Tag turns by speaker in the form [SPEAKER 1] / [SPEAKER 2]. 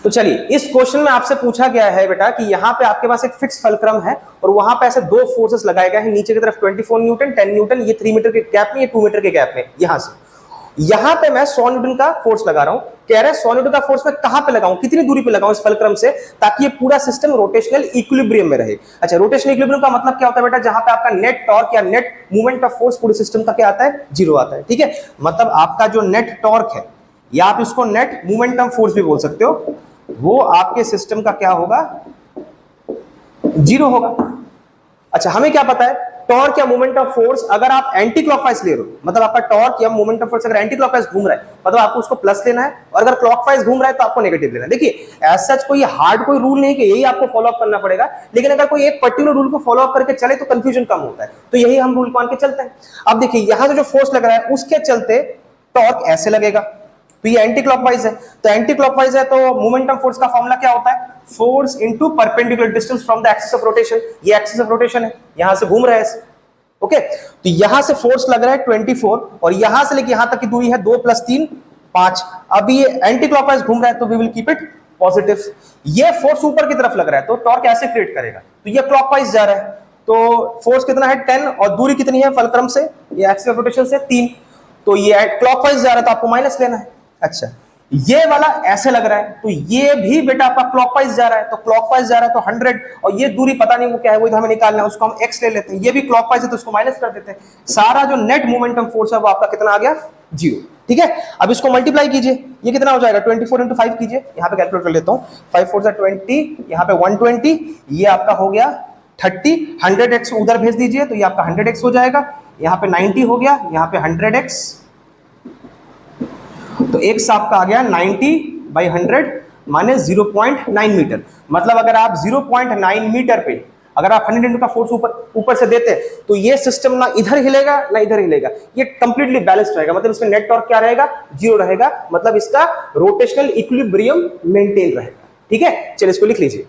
[SPEAKER 1] तो चलिए, इस क्वेश्चन में आपसे पूछा गया है बेटा कि यहाँ पे आपके पास एक फिक्स फलक्रम है और वहां पे ऐसे दो फोर्सेस लगाए गए हैं, नीचे की तरफ 24 न्यूटन, 10 न्यूटन, ये 3 मीटर के गैप में, ये 2 मीटर के गैप में। यहां पे मैं 100 न्यूटन का फोर्स लगा रहा हूं। कह रहे हैं 100 न्यूटन का फोर्स मैं कहां पे लगाऊं, कितनी दूरी पे लगाऊं इस फलक्रम से, ताकि ये पूरा सिस्टम रोटेशनल इक्विलिब्रियम में रहे। अच्छा, रोटेशनल इक्विलिब्रियम का मतलब क्या होता है बेटा, जहां पे आपका नेट टॉर्क या नेट मूवमेंट ऑफ फोर्स पूरे सिस्टम का क्या आता है, जीरो आता है। ठीक है, मतलब आपका जो नेट टॉर्क है, या आप इसको नेट मोमेंटम फोर्स भी बोल सकते हो, वो आपके सिस्टम का क्या होगा, जीरो होगा। अच्छा, हमें क्या पता है, टॉर्क या मोमेंट ऑफ फोर्स अगर आप एंटी क्लॉकवाइज ले रहे हो, मतलब आपका टॉर्क या मोमेंट ऑफ फोर्स अगर एंटी क्लॉकवाइज घूम रहा है, मतलब आपको उसको प्लस लेना है, और अगर क्लॉकवाइज घूम रहा है तो आपको नेगेटिव लेना है। देखिए, एज सच कोई हार्ड कोई रूल नहीं कि यही आपको फॉलो अप करना पड़ेगा, लेकिन अगर कोई एक पर्टिकुलर रूल को फॉलो अप करके चले तो कंफ्यूजन कम होता है, तो यही हम रूल मान के चलते हैं। अब देखिए, यहां से जो फोर्स लग रहा है उसके चलते टॉर्क ऐसे लगेगा, तो ये एंटी क्लॉकवाइज है, तो एंटी क्लॉकवाइज है तो मोमेंटम फोर्स का फॉर्मूला क्या होता है, force into perpendicular distance from the axis of rotation. ये एक्सिस ऑफ रोटेशन है, यहां से घूम रहा है ऐसे। ओके, तो यहां से फोर्स लग रहा है 24 और यहां से लेके यहां तक की दूरी है 2 + 3 5। अब ये एंटी क्लॉकवाइज घूम रहा है तो we will keep it positive. ये फोर्स ऊपर की तरफ लग रहा है तो टॉर्क ऐसे क्रिएट करेगा, तो ये क्लॉकवाइज जा रहा है, तो फोर्स कितना है 10 और दूरी कितनी है फलक्रम से, ये एक्सिस ऑफ रोटेशन से 3, तो ये क्लॉकवाइज जा रहा है तो आपको माइनस लेना है। अच्छा, ये वाला ऐसे लग रहा है तो ये भी बेटा आपका क्लॉकवाइज जा रहा है, तो क्लॉकवाइज जा रहा है तो 100, और ये दूरी पता नहीं वो क्या है, वो हमें निकालना है, उसको हम x ले लेते हैं। ये भी क्लॉकवाइज है तो उसको माइनस कर देते हैं। सारा जो नेट मोमेंटम फोर्स है वो आपका कितना आ गया, 0। ठीक है, अब इसको मल्टीप्लाई कीजिए, ये कितना हो जाएगा, 24 × 5 कीजिए, यहाँ पे कैलकुलेट कर लेता हूँ, 5 4 = 20, यहाँ पे 120, ये आपका हो गया 30, 100x उधर भेज दीजिए तो ये आपका 100x हो जाएगा, यहाँ पे 90 हो गया, यहाँ पे 100x, तो x आपका आ गया 90/100 माने 0.9 मीटर। मतलब अगर आप 0.9 मीटर पे अगर आप 100 न्यूटन का फोर्स ऊपर से देते हैं तो ये सिस्टम ना इधर हिलेगा ना इधर हिलेगा, ये कंप्लीटली बैलेंस्ड रहेगा, मतलब इसमें नेट टॉर्क क्या रहेगा, 0 रहेगा, मतलब इसका रोटेशनल इक्विलिब्रियम मेंटेन रहेगा। ठीक है, चलिए इसको लिख लीजिए।